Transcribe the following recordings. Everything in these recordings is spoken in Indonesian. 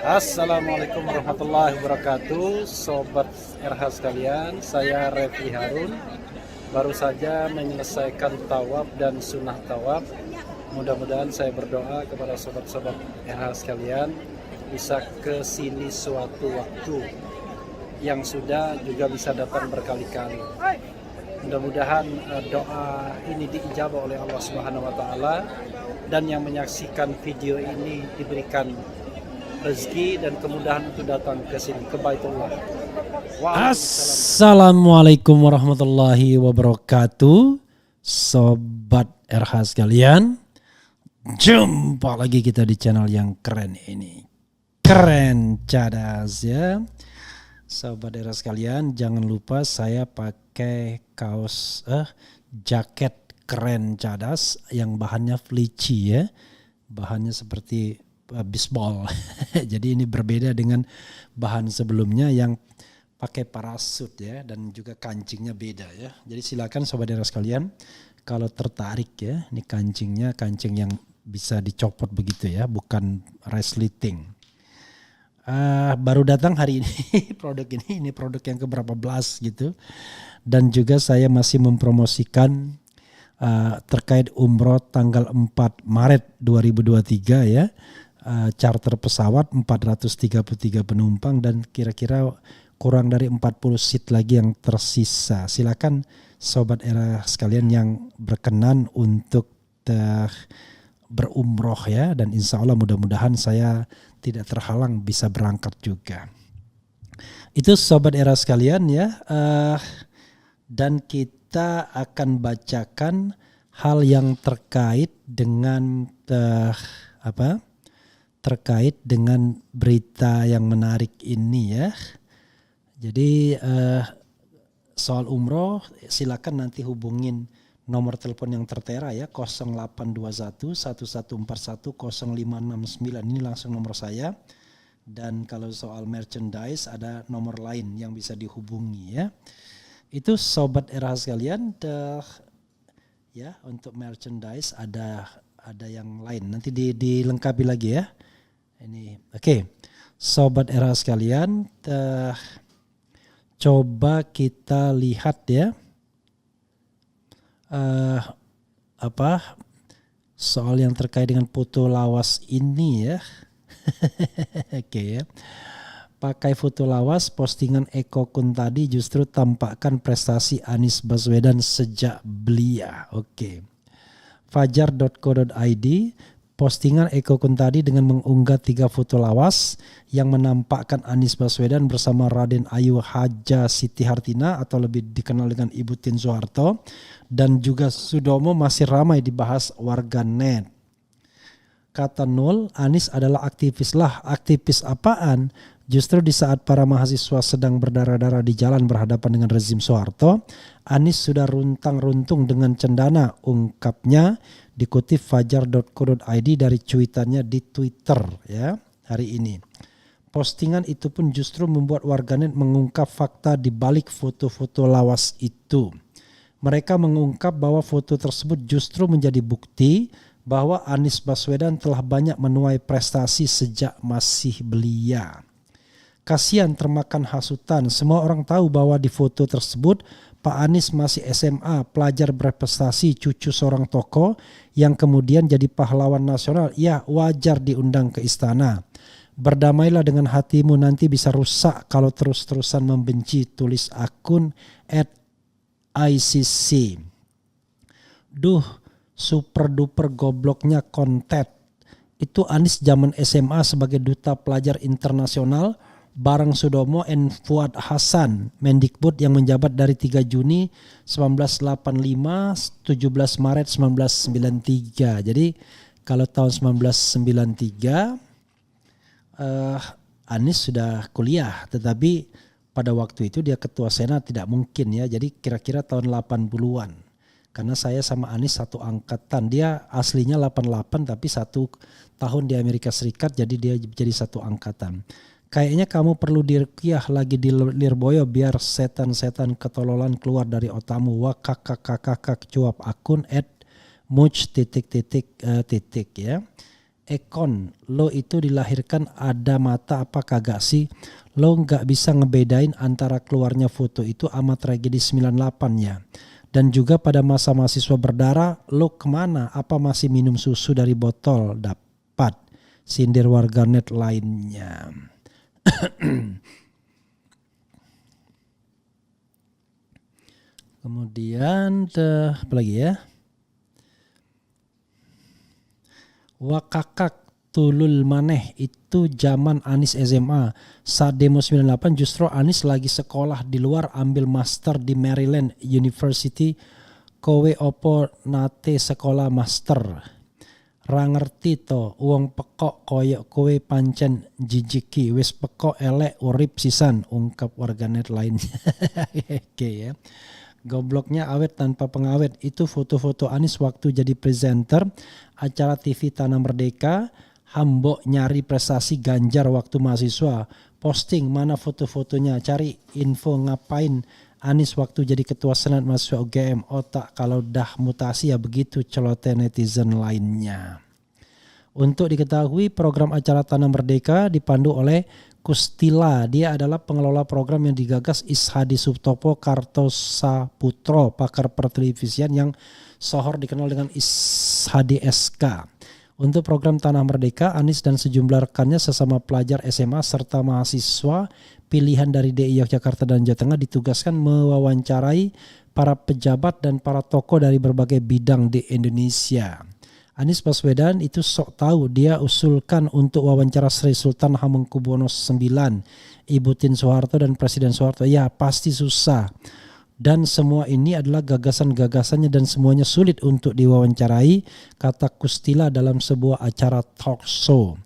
Assalamualaikum warahmatullahi wabarakatuh. Sobat RH sekalian, saya Revi Harun. Baru saja menyelesaikan tawaf dan sunnah tawaf. Mudah-mudahan saya berdoa kepada sobat-sobat RH sekalian bisa ke sini suatu waktu, yang sudah juga bisa datang berkali-kali. Mudah-mudahan doa ini diijabah oleh Allah Subhanahu wa taala, dan yang menyaksikan video ini diberikan rezeki dan kemudahan untuk datang ke sini, ke Baitullah. Assalamualaikum warahmatullahi wabarakatuh. Sobat RH sekalian, jumpa lagi kita di channel yang keren ini. Keren cadas ya. Sobat RH sekalian, jangan lupa saya pakai kaos jaket keren cadas yang bahannya fleece ya. Bahannya seperti baseball. Jadi ini berbeda dengan bahan sebelumnya yang pakai parasut ya, dan juga kancingnya beda ya. Jadi silakan sobat daerah sekalian kalau tertarik ya, ini kancingnya kancing yang bisa dicopot begitu ya, bukan resleting. Baru datang hari ini produk ini produk yang keberapa belas gitu. Dan juga saya masih mempromosikan terkait umroh tanggal 4 Maret 2023 ya. Charter pesawat 433 penumpang dan kira-kira kurang dari 40 seat lagi yang tersisa. Silakan sobat era sekalian yang berkenan untuk berumroh ya, dan insya Allah mudah-mudahan saya tidak terhalang bisa berangkat juga. Itu sobat era sekalian ya, dan kita akan bacakan hal yang terkait dengan terkait dengan berita yang menarik ini ya. Jadi soal umroh silakan nanti hubungin nomor telepon yang tertera ya, 0821 1141 0569, ini langsung nomor saya. Dan kalau soal merchandise ada nomor lain yang bisa dihubungi ya. Itu sobat RH sekalian ya, untuk merchandise ada yang lain nanti dilengkapi lagi ya. Ini oke. Sobat era sekalian, coba kita lihat ya soal yang terkait dengan foto lawas ini ya. Oke ya. Pakai foto lawas, postingan Eko Kuntadi justru tampakkan prestasi Anies Baswedan sejak belia. Oke. Fajar.co.id, postingan Eko Kuntadi dengan mengunggah 3 foto lawas yang menampakkan Anies Baswedan bersama Raden Ayu Haja Siti Hartina atau lebih dikenal dengan Ibu Tien Soeharto dan juga Sudomo masih ramai dibahas warganet. Kata Nul, Anies adalah aktivis lah. Aktivis apaan? Justru di saat para mahasiswa sedang berdarah-darah di jalan berhadapan dengan rezim Soeharto, Anies sudah runtang-runtung dengan cendana, ungkapnya dikutip fajar.co.id dari cuitannya di Twitter ya hari ini. Postingan itu pun justru membuat warganet mengungkap fakta di balik foto-foto lawas itu. Mereka mengungkap bahwa foto tersebut justru menjadi bukti bahwa Anies Baswedan telah banyak menuai prestasi sejak masih belia. Kasihan termakan hasutan, semua orang tahu bahwa di foto tersebut Pak Anies masih SMA, pelajar berprestasi, cucu seorang tokoh yang kemudian jadi pahlawan nasional. Ya, wajar diundang ke istana. Berdamailah dengan hatimu, nanti bisa rusak kalau terus-terusan membenci, tulis akun @ICC. Duh, super duper gobloknya konten. Itu Anies zaman SMA sebagai duta pelajar internasional bareng Sudomo and Fuad Hasan, Mendikbud yang menjabat dari 3 Juni 1985, 17 Maret 1993. Jadi kalau tahun 1993 Anies sudah kuliah, tetapi pada waktu itu dia ketua Senat, tidak mungkin ya. Jadi kira-kira tahun 80-an. Karena saya sama Anies satu angkatan. Dia aslinya 88 tapi 1 tahun di Amerika Serikat, jadi dia jadi satu angkatan. Kayaknya kamu perlu diruqyah lagi di Lirboyo biar setan-setan ketololan keluar dari otamu. Wah kakak cuap akun @much_titik ya. Ekon, lo itu dilahirkan ada mata apa kagak sih? Lo nggak bisa ngebedain antara keluarnya foto itu sama tragedi 98-nya. Dan juga pada masa mahasiswa berdarah, lo kemana? Apa masih minum susu dari botol? Dapat, sindir warganet lainnya. Kemudian apa lagi ya? Wakakak tulul maneh itu zaman Anis SMA. Saat demo 98 justru Anis lagi sekolah di luar ambil master di Maryland University. Kowe opo nate sekolah master. Ra ngerti to uang pekok koyok kowe pancen jijiki wis pekok elek urip sisan, ungkap warganet lainnya. Oke ya. Gobloknya awet tanpa pengawet, itu foto-foto Anis waktu jadi presenter acara TV Tanah Merdeka. Hambok nyari prestasi Ganjar waktu mahasiswa, posting mana foto-fotonya, cari info ngapain Anis waktu jadi ketua senat mahasiswa UGM. Otak kalau dah mutasi ya begitu, celoteh netizen lainnya. Untuk diketahui, program acara Tanah Merdeka dipandu oleh Kustila. Dia adalah pengelola program yang digagas Ishadi Sutopo Kartosaputro, pakar pertelevisian yang sohor dikenal dengan Ishadi SK. Untuk program Tanah Merdeka, Anis dan sejumlah rekannya sesama pelajar SMA serta mahasiswa pilihan dari DI Yogyakarta dan Jawa Tengah ditugaskan mewawancarai para pejabat dan para tokoh dari berbagai bidang di Indonesia. Anies Baswedan itu sok tahu, dia usulkan untuk wawancara Sri Sultan Hamengkubuwono IX, Ibu Tien Soeharto dan Presiden Soeharto. Ya pasti susah. Dan semua ini adalah gagasan-gagasannya dan semuanya sulit untuk diwawancarai, kata Kustila dalam sebuah acara talk show.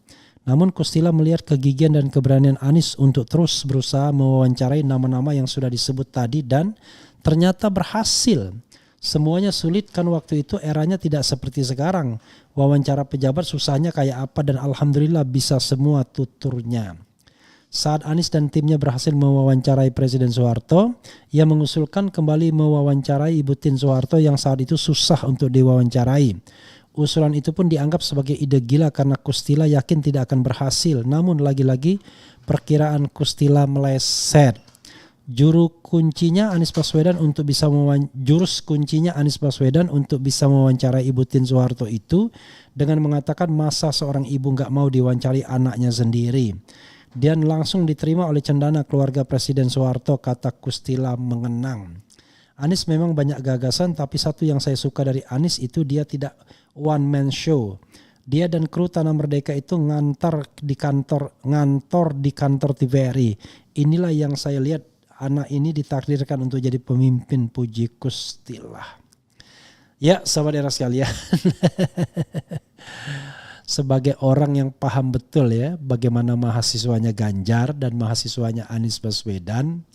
Namun Kustila melihat kegigihan dan keberanian Anies untuk terus berusaha mewawancarai nama-nama yang sudah disebut tadi dan ternyata berhasil. Semuanya sulit kan waktu itu, eranya tidak seperti sekarang. Wawancara pejabat susahnya kayak apa dan alhamdulillah bisa semua tuturnya. Saat Anies dan timnya berhasil mewawancarai Presiden Soeharto, ia mengusulkan kembali mewawancarai Ibu Tien Soeharto yang saat itu susah untuk diwawancarai. Usulan itu pun dianggap sebagai ide gila karena Kustila yakin tidak akan berhasil. Namun lagi-lagi perkiraan Kustila meleset. Jurus kuncinya Anies Baswedan untuk bisa mewawancarai Ibu Tien Soeharto itu dengan mengatakan masa seorang ibu nggak mau diwawancari anaknya sendiri. Dan langsung diterima oleh cendana keluarga Presiden Soeharto, kata Kustila mengenang. Anies memang banyak gagasan, tapi satu yang saya suka dari Anies itu dia tidak one man show. Dia dan kru Tanah Merdeka itu ngantor di kantor TVRI. Inilah yang saya lihat, anak ini ditakdirkan untuk jadi pemimpin, puji Kustila. Ya, sahabat era sekalian. Sebagai orang yang paham betul ya bagaimana mahasiswanya Ganjar dan mahasiswanya Anies Baswedan,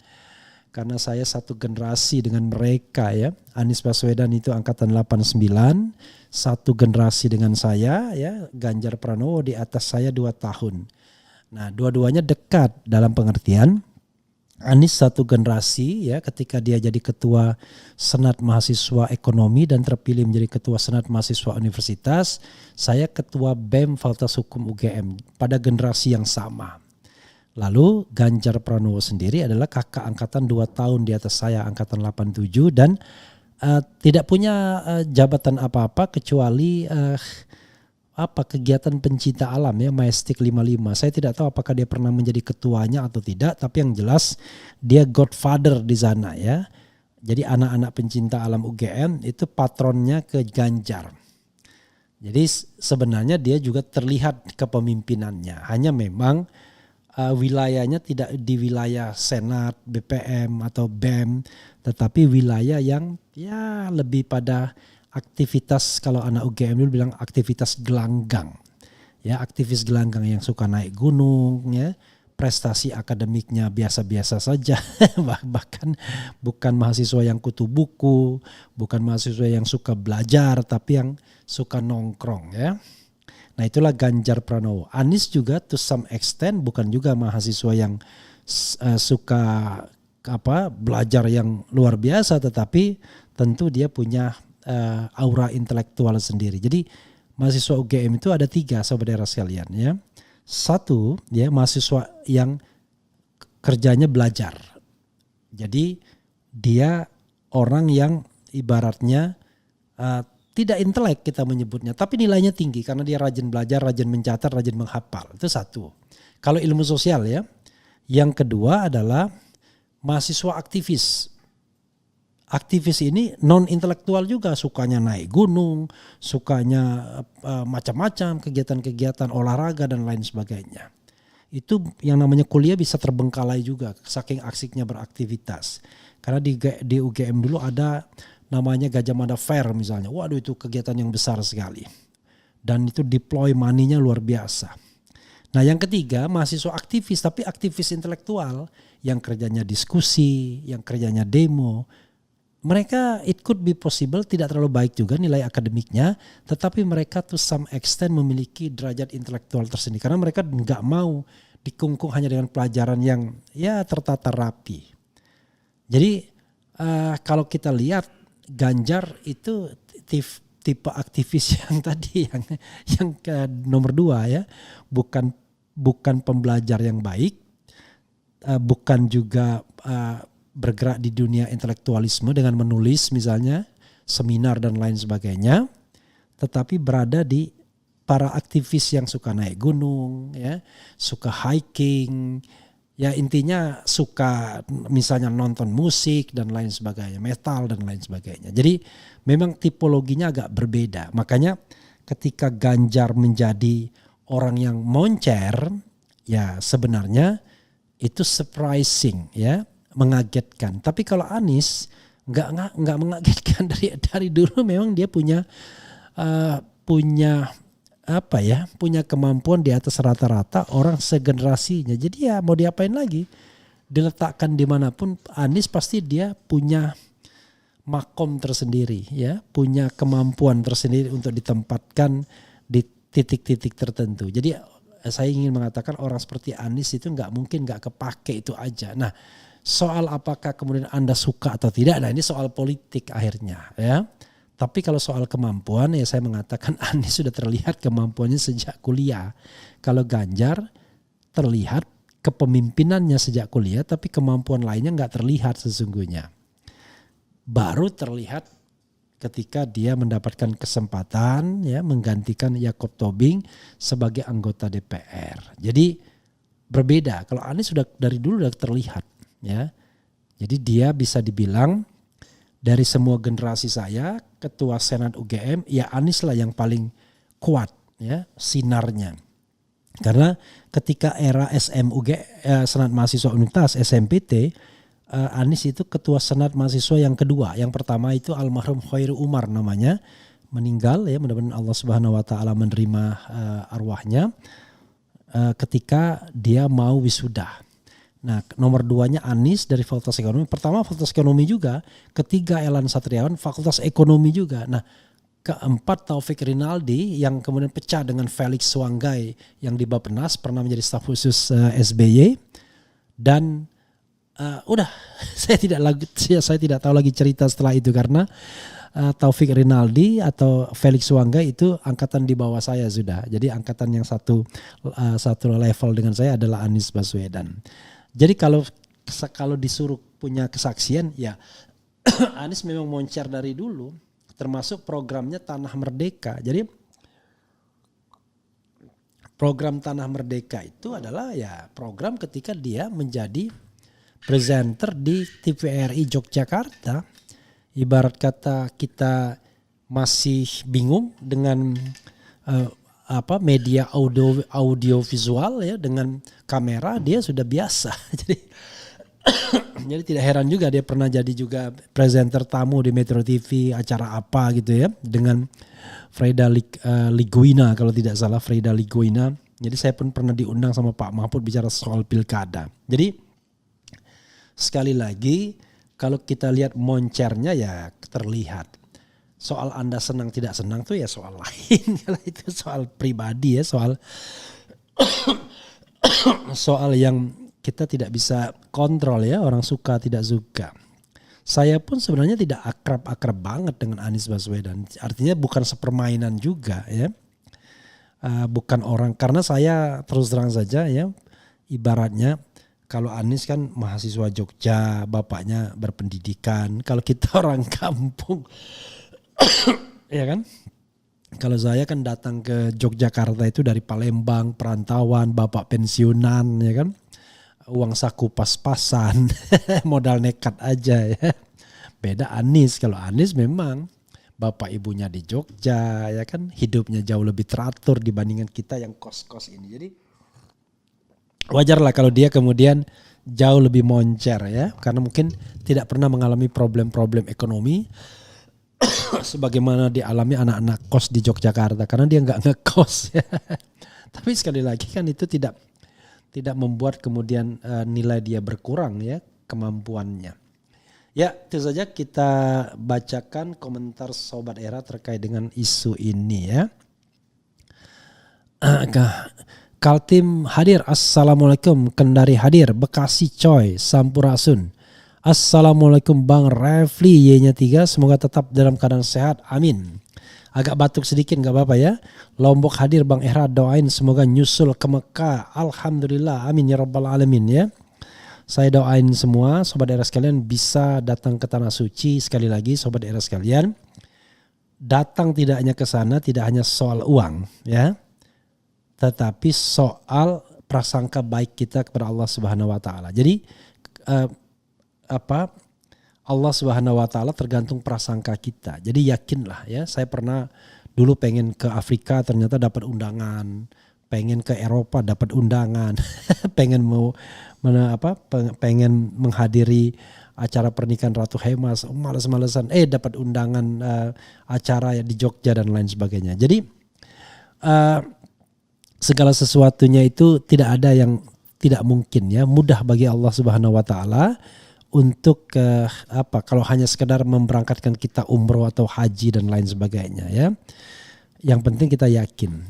karena saya satu generasi dengan mereka ya. Anies Baswedan itu angkatan 89, satu generasi dengan saya ya. Ganjar Pranowo di atas saya 2 tahun. Nah, dua-duanya dekat dalam pengertian Anies satu generasi ya, ketika dia jadi ketua Senat Mahasiswa Ekonomi dan terpilih menjadi ketua Senat Mahasiswa Universitas, saya ketua BEM Fakultas Hukum UGM pada generasi yang sama. Lalu Ganjar Pranowo sendiri adalah kakak angkatan 2 tahun di atas saya, angkatan 87, dan tidak punya jabatan apa-apa kecuali kegiatan pencinta alam ya, Majestic 55. Saya tidak tahu apakah dia pernah menjadi ketuanya atau tidak, tapi yang jelas dia godfather di sana ya. Jadi anak-anak pencinta alam UGM itu patronnya ke Ganjar. Jadi sebenarnya dia juga terlihat kepemimpinannya. Hanya memang wilayahnya tidak di wilayah Senat, BPM atau BEM, tetapi wilayah yang ya lebih pada aktivitas, kalau anak UGM dulu bilang aktivitas gelanggang. Ya, aktivis gelanggang yang suka naik gunung ya. Prestasi akademiknya biasa-biasa saja. Bahkan bukan mahasiswa yang kutu buku, bukan mahasiswa yang suka belajar, tapi yang suka nongkrong ya. Nah, itulah Ganjar Pranowo. Anies juga to some extent bukan juga mahasiswa yang suka belajar yang luar biasa, tetapi tentu dia punya aura intelektual sendiri. Jadi mahasiswa UGM itu ada 3 sobat era sekalian ya. Satu ya mahasiswa yang kerjanya belajar. Jadi dia orang yang ibaratnya tidak intelek kita menyebutnya, tapi nilainya tinggi karena dia rajin belajar, rajin mencatat, rajin menghafal. Itu satu. Kalau ilmu sosial ya. Yang kedua adalah mahasiswa aktivis. Aktivis ini non intelektual juga, sukanya naik gunung, sukanya macam-macam kegiatan-kegiatan olahraga dan lain sebagainya. Itu yang namanya kuliah bisa terbengkalai juga saking asiknya beraktivitas. Karena di UGM dulu ada namanya Gajah Mada Fair misalnya. Waduh itu kegiatan yang besar sekali. Dan itu deploy money-nya luar biasa. Nah yang ketiga mahasiswa aktivis tapi aktivis intelektual yang kerjanya diskusi, yang kerjanya demo. Mereka it could be possible tidak terlalu baik juga nilai akademiknya, tetapi mereka to some extent memiliki derajat intelektual tersendiri karena mereka nggak mau dikungkung hanya dengan pelajaran yang ya tertata rapi. Jadi kalau kita lihat Ganjar itu tipe aktivis yang tadi yang ke nomor 2 ya, bukan pembelajar yang baik, bukan juga bergerak di dunia intelektualisme dengan menulis misalnya seminar dan lain sebagainya, tetapi berada di para aktivis yang suka naik gunung ya, suka hiking, ya intinya suka misalnya nonton musik dan lain sebagainya, metal dan lain sebagainya. Jadi memang tipologinya agak berbeda. Makanya ketika Ganjar menjadi orang yang moncer, ya sebenarnya itu surprising ya, mengagetkan. Tapi kalau Anies nggak mengagetkan dari dulu memang dia punya punya kemampuan di atas rata-rata orang segenerasinya. Jadi ya mau diapain lagi? Diletakkan dimanapun Anies pasti dia punya makom tersendiri ya, punya kemampuan tersendiri untuk ditempatkan di titik-titik tertentu. Jadi saya ingin mengatakan orang seperti Anies itu nggak mungkin nggak kepake itu aja. Nah soal apakah kemudian Anda suka atau tidak, nah ini soal politik akhirnya ya. Tapi kalau soal kemampuan ya saya mengatakan Anies sudah terlihat kemampuannya sejak kuliah. Kalau Ganjar terlihat kepemimpinannya sejak kuliah tapi kemampuan lainnya nggak terlihat sesungguhnya. Baru terlihat ketika dia mendapatkan kesempatan ya menggantikan Yakob Tobing sebagai anggota DPR. Jadi berbeda. Kalau Anies sudah dari dulu sudah terlihat ya. Jadi dia bisa dibilang dari semua generasi saya, ketua Senat UGM, ya Anies lah yang paling kuat ya sinarnya. Karena ketika era Senat Mahasiswa Universitas SMPT, Anies itu ketua Senat Mahasiswa yang kedua. Yang pertama itu almarhum Khairu Umar namanya, meninggal ya, mudah-mudahan Allah Subhanahu wa taala menerima arwahnya ketika dia mau wisuda. Nah nomor 2-nya Anies dari Fakultas Ekonomi. Pertama Fakultas Ekonomi juga. Ketiga Elan Satriawan Fakultas Ekonomi juga. Nah keempat Taufik Rinaldi yang kemudian pecah dengan Felix Swanggai yang di Bappenas pernah menjadi staf khusus SBY. Dan udah saya tidak tahu lagi cerita setelah itu karena Taufik Rinaldi atau Felix Swanggai itu angkatan di bawah saya sudah. Jadi angkatan yang satu level dengan saya adalah Anies Baswedan. Jadi kalau disuruh punya kesaksian ya Anies memang moncer dari dulu, termasuk programnya Tanah Merdeka. Jadi program Tanah Merdeka itu adalah ya program ketika dia menjadi presenter di TVRI Yogyakarta. Ibarat kata kita masih bingung dengan media audio visual ya, dengan kamera dia sudah biasa. Jadi tidak heran juga dia pernah jadi juga presenter tamu di Metro TV acara apa gitu ya dengan Freda Liguina kalau tidak salah, Freda Liguina. Jadi saya pun pernah diundang sama Pak Mahfud bicara soal pilkada. Jadi sekali lagi kalau kita lihat moncernya ya terlihat. Soal Anda senang tidak senang tuh ya soal lain. Kalau itu soal pribadi ya, soal yang kita tidak bisa kontrol ya, orang suka tidak suka. Saya pun sebenarnya tidak akrab-akrab banget dengan Anies Baswedan. Artinya bukan sepermainan juga ya. bukan orang, karena saya terus terang saja ya, ibaratnya kalau Anies kan mahasiswa Jogja, bapaknya berpendidikan. Kalau kita orang kampung, ya kan? Kalau saya kan datang ke Yogyakarta itu dari Palembang, perantauan, bapak pensiunan, ya kan? Uang saku pas-pasan, modal nekat aja ya. Beda Anies, kalau Anies memang bapak ibunya di Jogja, ya kan? Hidupnya jauh lebih teratur dibandingkan kita yang kos-kos ini. Jadi wajar lah kalau dia kemudian jauh lebih moncer ya, karena mungkin tidak pernah mengalami problem-problem ekonomi sebagaimana dialami anak-anak kos di Yogyakarta, karena dia nggak ngekos ya. Tapi sekali lagi kan itu tidak membuat kemudian nilai dia berkurang ya, kemampuannya. Ya, itu saja kita bacakan komentar Sobat Era terkait dengan isu ini ya. Kaltim hadir, Assalamualaikum. Kendari hadir, Bekasi coy, Sampurasun. Assalamualaikum Bang Refli, Y-nya 3, semoga tetap dalam keadaan sehat, amin. Agak batuk sedikit gak apa-apa ya. Lombok hadir Bang Era, doain semoga nyusul ke Mekah, alhamdulillah, amin ya rabbal alamin ya. Saya doain semua Sobat Era sekalian bisa datang ke Tanah Suci. Sekali lagi Sobat Era sekalian, datang tidak hanya ke sana, tidak hanya soal uang ya, tetapi soal prasangka baik kita kepada Allah Subhanahu wa taala. Jadi Allah Subhanahu wa taala tergantung prasangka kita. Jadi yakinlah ya, saya pernah dulu pengen ke Afrika ternyata dapat undangan, pengen ke Eropa dapat undangan, pengen pengen menghadiri acara pernikahan Ratu Hemas, males-malesan dapat undangan acara di Jogja dan lain sebagainya. Jadi segala sesuatunya itu tidak ada yang tidak mungkin ya, mudah bagi Allah Subhanahu wa taala untuk kalau hanya sekedar memberangkatkan kita umroh atau haji dan lain sebagainya ya. Yang penting kita yakin.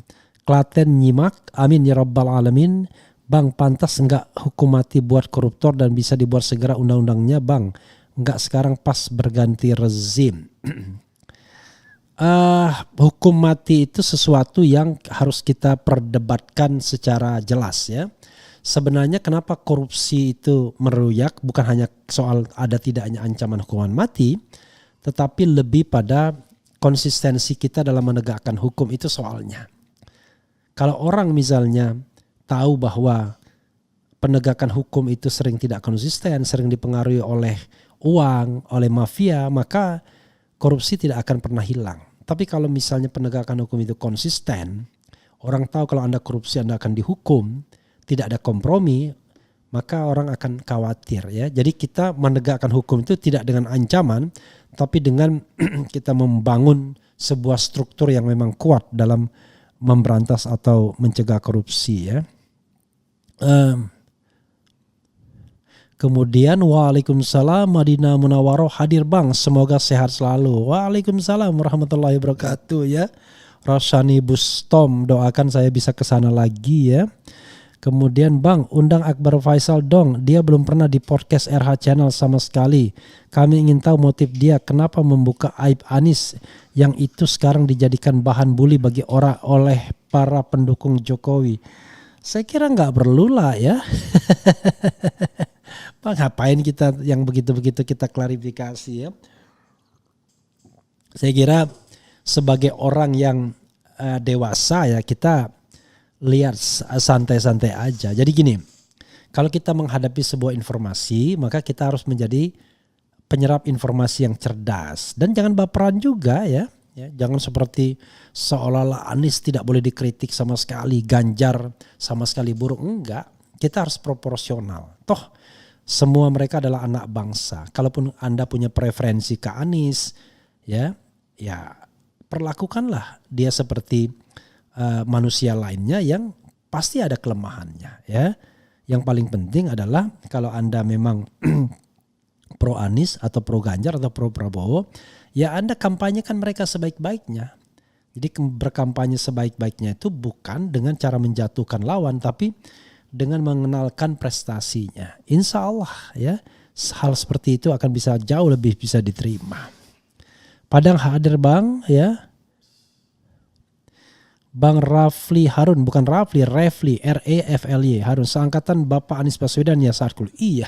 Klaten nyimak, amin ya rabbal alamin. Bang, pantas enggak hukum mati buat koruptor dan bisa dibuat segera undang-undangnya Bang? Enggak sekarang pas berganti rezim. Hukum mati itu sesuatu yang harus kita perdebatkan secara jelas ya. Sebenarnya kenapa korupsi itu meruyak bukan hanya soal ada tidaknya ancaman hukuman mati, tetapi lebih pada konsistensi kita dalam menegakkan hukum itu soalnya. Kalau orang misalnya tahu bahwa penegakan hukum itu sering tidak konsisten, sering dipengaruhi oleh uang, oleh mafia, maka korupsi tidak akan pernah hilang. Tapi kalau misalnya penegakan hukum itu konsisten, orang tahu kalau Anda korupsi Anda akan dihukum, tidak ada kompromi, maka orang akan khawatir ya. Jadi kita menegakkan hukum itu tidak dengan ancaman, tapi dengan kita membangun sebuah struktur yang memang kuat dalam memberantas atau mencegah korupsi ya. Kemudian Waalaikumsalam Madinah Munawwaroh hadir Bang, semoga sehat selalu. Waalaikumsalam warahmatullahi wabarakatuh ya. Rosani Bustom, doakan saya bisa ke sana lagi ya. Kemudian Bang, undang Akbar Faisal dong, dia belum pernah di podcast RH Channel sama sekali. Kami ingin tahu motif dia kenapa membuka aib Anies yang itu sekarang dijadikan bahan bully bagi orang oleh para pendukung Jokowi. Saya kira nggak perlu lah ya. Bang, ngapain kita yang begitu-begitu kita klarifikasi ya. Saya kira sebagai orang yang dewasa ya kita lihat santai-santai aja. Jadi gini, kalau kita menghadapi sebuah informasi, maka kita harus menjadi penyerap informasi yang cerdas. Dan jangan baperan juga ya. Jangan seperti seolah-olah Anies tidak boleh dikritik sama sekali, Ganjar sama sekali buruk. Enggak, kita harus proporsional. Toh semua mereka adalah anak bangsa. Kalaupun Anda punya preferensi ke Anies, ya perlakukanlah dia seperti manusia lainnya yang pasti ada kelemahannya ya. Yang paling penting adalah kalau Anda memang pro Anies atau pro Ganjar atau pro Prabowo, ya Anda kampanyekan mereka sebaik-baiknya. Jadi berkampanye sebaik-baiknya itu bukan dengan cara menjatuhkan lawan, tapi dengan mengenalkan prestasinya. Insya Allah ya hal seperti itu akan bisa jauh lebih bisa diterima. Padang hadir Bang ya. Bang Rafli Harun, bukan Rafli, Refli, R-E-F-L-Y, Harun, seangkatan Bapak Anies Baswedan ya saat kuliah. Iya,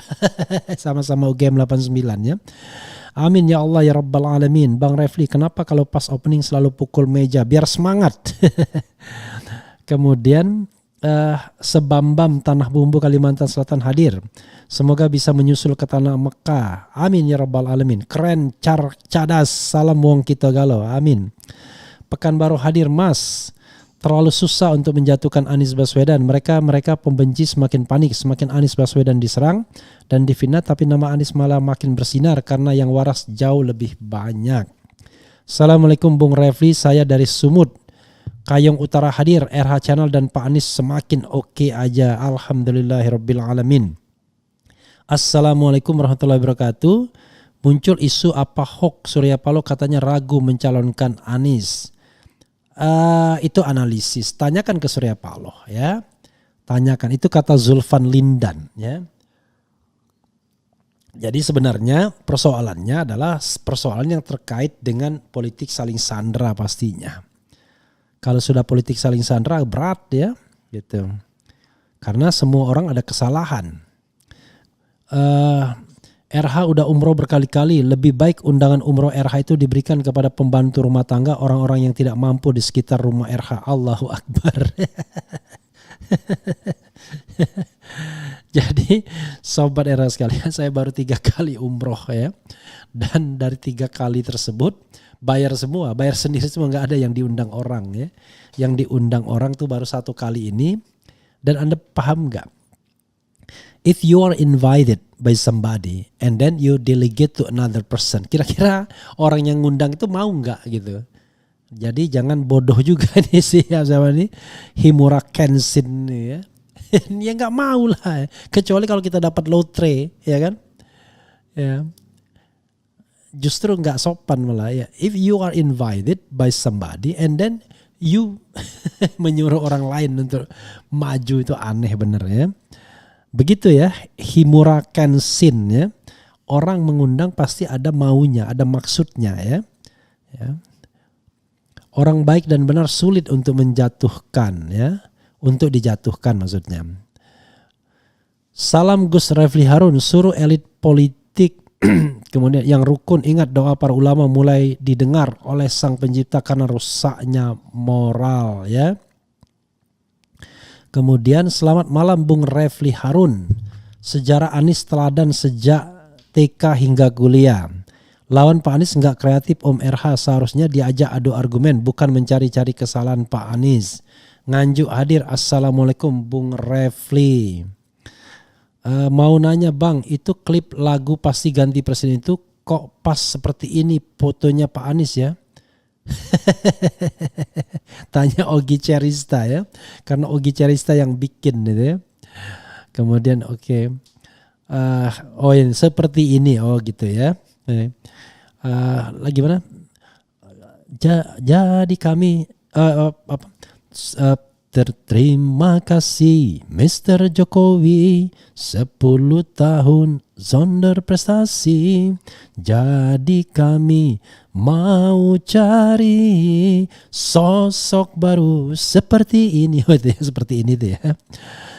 sama-sama UGM 89 ya. Amin ya Allah ya Rabbal Alamin. Bang Refli, kenapa kalau pas opening selalu pukul meja? Biar semangat. Kemudian Sebambam Tanah Bumbu Kalimantan Selatan hadir. Semoga bisa menyusul ke tanah Mekah. Amin ya Rabbal Alamin. Keren, cadas, salam wong kita galau. Amin. Pekanbaru hadir Mas. Terlalu susah untuk menjatuhkan Anies Baswedan. Mereka pembenci semakin panik, semakin Anies Baswedan diserang dan difitnah, tapi nama Anies malah makin bersinar karena yang waras jauh lebih banyak. Assalamualaikum Bung Refli, saya dari Sumut, Kayong Utara hadir. RH Channel dan Pak Anies semakin oke aja. Alhamdulillahirabbil alamin. Assalamualaikum warahmatullahi wabarakatuh. Muncul isu apa hoax Surya Paloh katanya ragu mencalonkan Anies. Itu analisis, tanyakan ke Surya Paloh ya, tanyakan, itu kata Zulfan Lindan ya. Jadi sebenarnya persoalannya adalah persoalan yang terkait dengan politik saling sandera pastinya. Kalau sudah politik saling sandera berat ya gitu, karena semua orang ada kesalahan. RH udah umroh berkali-kali, lebih baik undangan umroh RH itu diberikan kepada pembantu rumah tangga, orang-orang yang tidak mampu di sekitar rumah RH. Allahu Akbar. Jadi sobat RH sekalian, saya baru 3 kali umroh ya, dan dari 3 kali tersebut bayar semua, bayar sendiri semua, nggak ada yang diundang orang ya. Yang diundang orang tuh baru 1 kali ini. Dan Anda paham nggak? If you are invited by somebody and then you delegate to another person, kira-kira orang yang ngundang itu mau nggak gitu? Jadi jangan bodoh juga nih sih ya sama nih Himura Kenshin nih ya. Ya nggak mau lah, kecuali kalau kita dapat lotre ya kan? Ya. Justru nggak sopan malah ya. If you are invited by somebody and then you menyuruh orang lain untuk maju, itu aneh bener ya. Begitu ya, Himura Kenshin ya. Orang mengundang pasti ada maunya, ada maksudnya ya. Ya. Orang baik dan benar sulit untuk menjatuhkan ya. Untuk dijatuhkan maksudnya. Salam Gus Refli Harun, suruh elit politik kemudian yang rukun ingat doa para ulama mulai didengar oleh Sang Pencipta karena rusaknya moral ya. Kemudian selamat malam Bung Refli Harun. Sejarah Anies teladan sejak TK hingga kuliah. Lawan Pak Anies nggak kreatif Om RH, seharusnya diajak adu argumen bukan mencari-cari kesalahan Pak Anies. Nganjuk hadir. Assalamualaikum Bung Refli. Mau nanya Bang, itu klip lagu Pasti Ganti Presiden itu kok pas seperti ini fotonya Pak Anies ya? Tanya Ogi Cerista ya, karena Ogi Cerista yang bikin gitu ya. Kemudian oke. Oh ini seperti ini, oh gitu ya. Lagi mana? Jadi kami terima kasih Mr. Jokowi 10 tahun zonder prestasi. Jadi kami mau cari sosok baru seperti ini. Seperti ini tuh ya.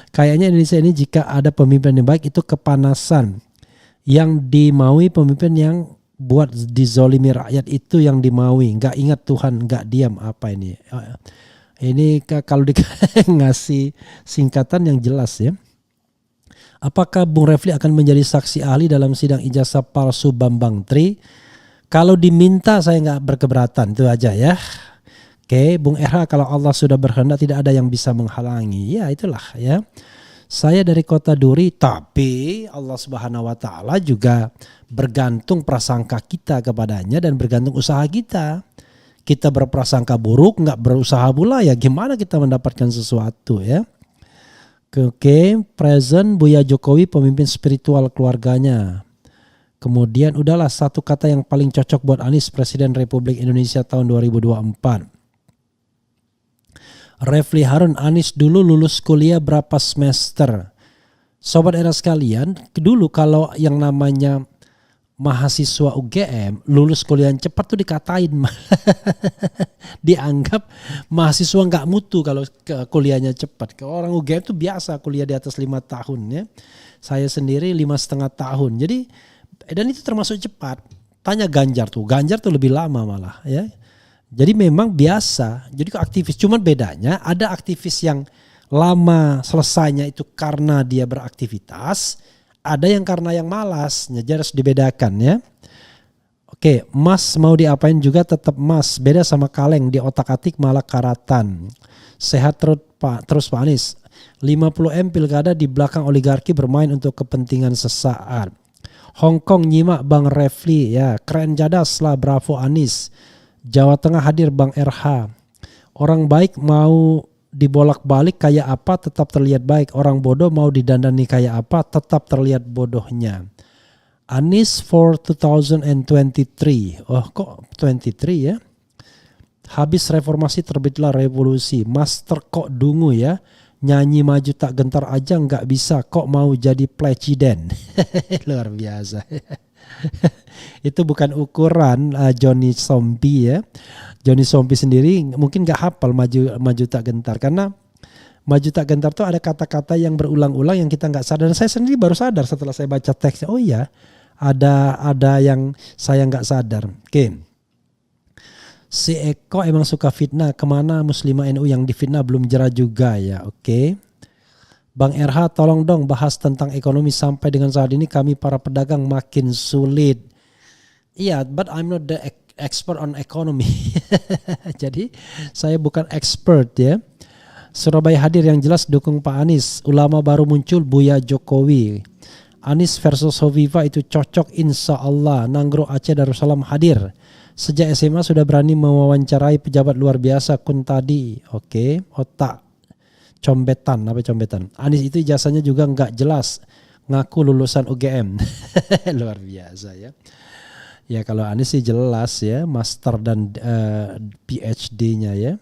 Kayaknya Indonesia ini jika ada pemimpin yang baik itu kepanasan. Yang dimaui pemimpin yang buat dizolimi rakyat itu yang dimaui. Gak ingat Tuhan, gak diam. Apa ini? Ini kalau ngasih singkatan yang jelas ya. Apakah Bung Refli akan menjadi saksi ahli dalam sidang ijazah palsu Bambang Tri? Kalau diminta saya nggak berkeberatan, itu aja ya. Oke, Bung RH, kalau Allah sudah berkehendak tidak ada yang bisa menghalangi. Ya itulah ya. Saya dari Kota Duri, tapi Allah Subhanahu wa taala juga bergantung prasangka kita kepadanya dan bergantung usaha kita. Kita berprasangka buruk, nggak berusaha pula, ya gimana kita mendapatkan sesuatu ya. Oke, present Buya Jokowi pemimpin spiritual keluarganya. Kemudian udahlah satu kata yang paling cocok buat Anies Presiden Republik Indonesia tahun 2024. Refli Harun, Anies dulu lulus kuliah berapa semester? Sobat era sekalian, dulu kalau yang namanya mahasiswa UGM lulus kuliah cepat tuh dikatain dianggap mahasiswa nggak mutu kalau kuliahnya cepat. Kalau orang UGM tuh biasa kuliah di atas 5 tahun ya. Saya sendiri 5,5 tahun. Jadi dan itu termasuk cepat. Tanya Ganjar tuh lebih lama malah ya. Jadi memang biasa. Jadi aktivis, cuman bedanya ada aktivis yang lama selesainya itu karena dia beraktivitas, ada yang karena yang malas. Jadi harus dibedakan ya. Oke, Mas mau diapain juga tetap Mas. Beda sama kaleng, di otak-atik malah karatan. Sehat terus Pak Anies. 50M pilkada di belakang oligarki bermain untuk kepentingan sesaat. Hong Kong nyimak Bang Refli ya, keren jadas lah, bravo Anies. Jawa Tengah hadir Bang RH. Orang baik mau dibolak-balik kayak apa tetap terlihat baik. Orang bodoh mau didandani kayak apa tetap terlihat bodohnya. Anies for 2023. Oh kok 23 ya? Habis reformasi terbitlah revolusi. Master kok dungu ya. Nyanyi maju tak gentar aja nggak bisa. Kok mau jadi presiden? Luar biasa. Itu bukan ukuran Johnny Sompi ya. Johnny Sompi sendiri mungkin gak hafal maju tak gentar, karena maju tak gentar tuh ada kata-kata yang berulang-ulang yang kita nggak sadar. Dan saya sendiri baru sadar setelah saya baca teksnya. Oh iya, ada yang saya nggak sadar. Oke. Si Eko emang suka fitnah. Kemana Muslimah NU yang difitnah belum jerah juga ya. Oke. Bang RH tolong dong bahas tentang ekonomi, sampai dengan saat ini kami para pedagang makin sulit. Iya, but I'm not the expert on economy. Jadi saya bukan expert ya. Surabaya hadir yang jelas dukung Pak Anies. Ulama baru muncul Buya Jokowi. Anies versus Hovifa itu cocok insya Allah. Nanggro Aceh Darussalam hadir. Sejak SMA sudah berani mewawancarai pejabat luar biasa Kuntadi. Oke, otak. Combetan, apa combetan? Anies itu ijazahnya juga nggak jelas, ngaku lulusan UGM. Luar biasa ya. Ya kalau Anies sih jelas ya, master dan PhD-nya ya.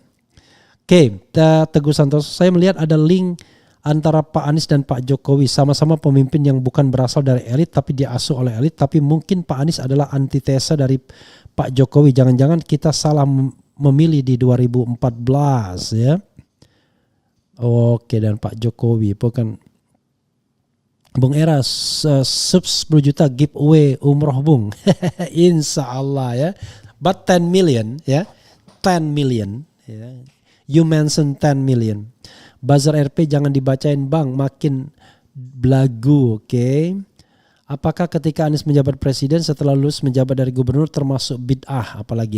Oke, Teguh Santoso, saya melihat ada link antara Pak Anies dan Pak Jokowi, sama-sama pemimpin yang bukan berasal dari elit tapi diasuh oleh elit, tapi mungkin Pak Anies adalah antitesa dari Pak Jokowi. Jangan-jangan kita salah memilih di 2014 ya. Oke, dan Pak Jokowi bukan Bung Era sub 10 juta giveaway umroh Bung. Insya Allah ya. But 10 million ya. 10 million ya. You mention 10 million. Buzzer RP jangan dibacain Bang, makin belagu. Oke. Apakah ketika Anies menjabat presiden setelah lulus menjabat dari gubernur termasuk bid'ah apalagi?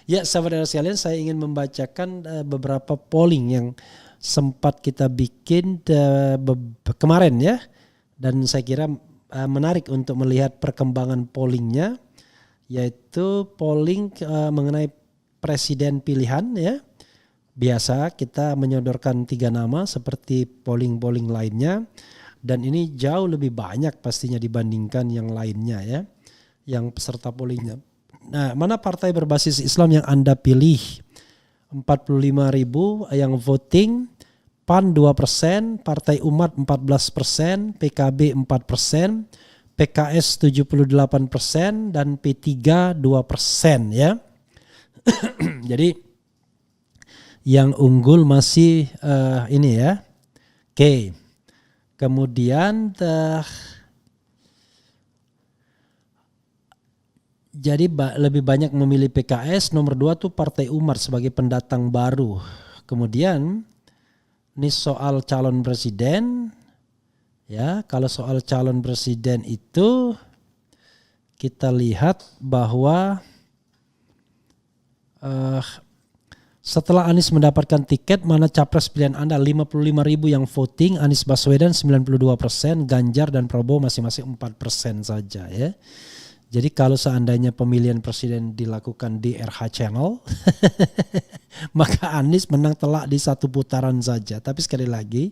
Ya sahabat sekalian, saya ingin membacakan beberapa polling yang sempat kita bikin kemarin ya. Dan saya kira menarik untuk melihat perkembangan pollingnya. Yaitu polling mengenai presiden pilihan ya. Biasa kita menyodorkan 3 nama seperti polling-polling lainnya. Dan ini jauh lebih banyak pastinya dibandingkan yang lainnya ya. Yang peserta pollingnya. Nah, mana partai berbasis Islam yang Anda pilih? 45.000 yang voting, PAN 2%, Partai Umat 14%, PKB 4%, PKS 78%, dan P3 2% ya. Jadi yang unggul masih ini ya. Oke. Kemudian jadi lebih banyak memilih PKS. Nomor 2 tuh Partai Umat sebagai pendatang baru. Kemudian ini soal calon presiden. Ya, kalau soal calon presiden itu kita lihat bahwa setelah Anies mendapatkan tiket, mana capres pilihan Anda? 55.000 yang voting, Anies Baswedan 92%, Ganjar dan Prabowo masing-masing 4% saja ya. Jadi kalau seandainya pemilihan presiden dilakukan di RH Channel, maka Anies menang telak di 1 putaran saja. Tapi sekali lagi,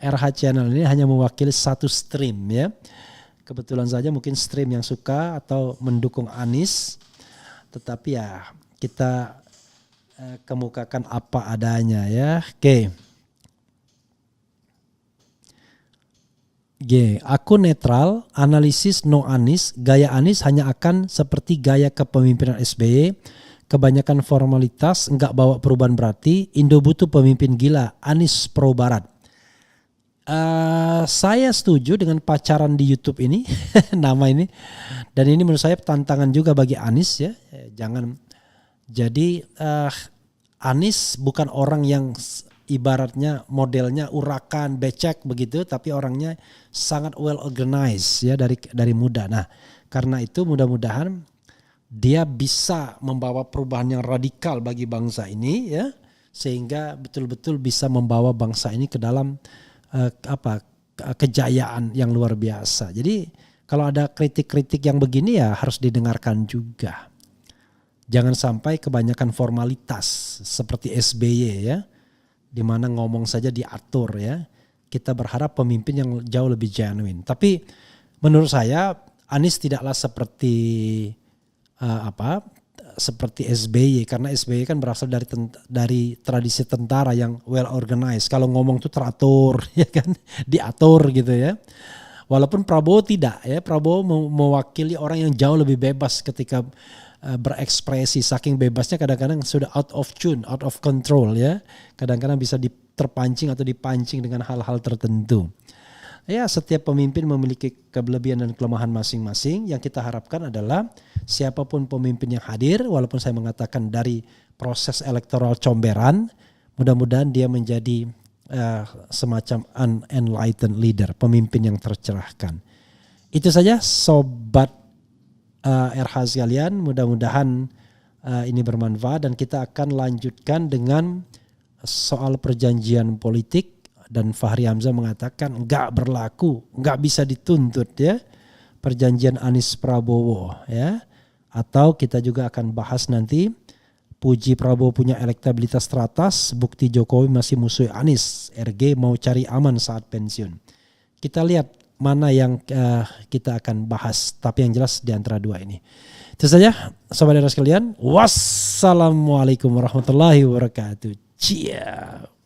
RH Channel ini hanya mewakili 1 stream ya. Kebetulan saja mungkin stream yang suka atau mendukung Anies. Tetapi ya kita kemukakan apa adanya ya. Oke. Aku netral, analisis no Anies, gaya Anies hanya akan seperti gaya kepemimpinan SBY, kebanyakan formalitas, enggak bawa perubahan berarti, Indo butuh pemimpin gila, Anies pro Barat. Saya setuju dengan pacaran di YouTube ini, nama ini, dan ini menurut saya tantangan juga bagi Anies ya, Anies bukan orang yang ibaratnya modelnya urakan, becek begitu, tapi orangnya sangat well organized ya dari muda. Nah, karena itu mudah-mudahan dia bisa membawa perubahan yang radikal bagi bangsa ini ya, sehingga betul-betul bisa membawa bangsa ini ke dalam kejayaan yang luar biasa. Jadi kalau ada kritik-kritik yang begini ya harus didengarkan juga. Jangan sampai kebanyakan formalitas seperti SBY ya, di mana ngomong saja diatur ya. Kita berharap pemimpin yang jauh lebih genuine. Tapi menurut saya Anies tidaklah seperti seperti SBY, karena SBY kan berasal dari tradisi tentara yang well organized. Kalau ngomong tuh teratur ya kan, diatur gitu ya. Walaupun Prabowo tidak ya, Prabowo mewakili orang yang jauh lebih bebas ketika berekspresi, saking bebasnya kadang-kadang sudah out of tune, out of control ya. Kadang-kadang bisa terpancing atau dipancing dengan hal-hal tertentu. Ya, setiap pemimpin memiliki kelebihan dan kelemahan masing-masing. Yang kita harapkan adalah siapapun pemimpin yang hadir, walaupun saya mengatakan dari proses elektoral comberan, mudah-mudahan dia menjadi semacam unenlightened leader, pemimpin yang tercerahkan. Itu saja sobat RH sekalian, mudah-mudahan ini bermanfaat dan kita akan lanjutkan dengan soal perjanjian politik. Dan Fahri Hamzah mengatakan enggak berlaku, enggak bisa dituntut ya perjanjian Anies Prabowo ya. Atau kita juga akan bahas nanti, puji Prabowo punya elektabilitas teratas, bukti Jokowi masih musuh Anies, RG mau cari aman saat pensiun. Kita lihat mana yang kita akan bahas, tapi yang jelas di antara dua ini. Itu saja sobat-sobat sekalian. Wassalamualaikum warahmatullahi wabarakatuh. Ciao.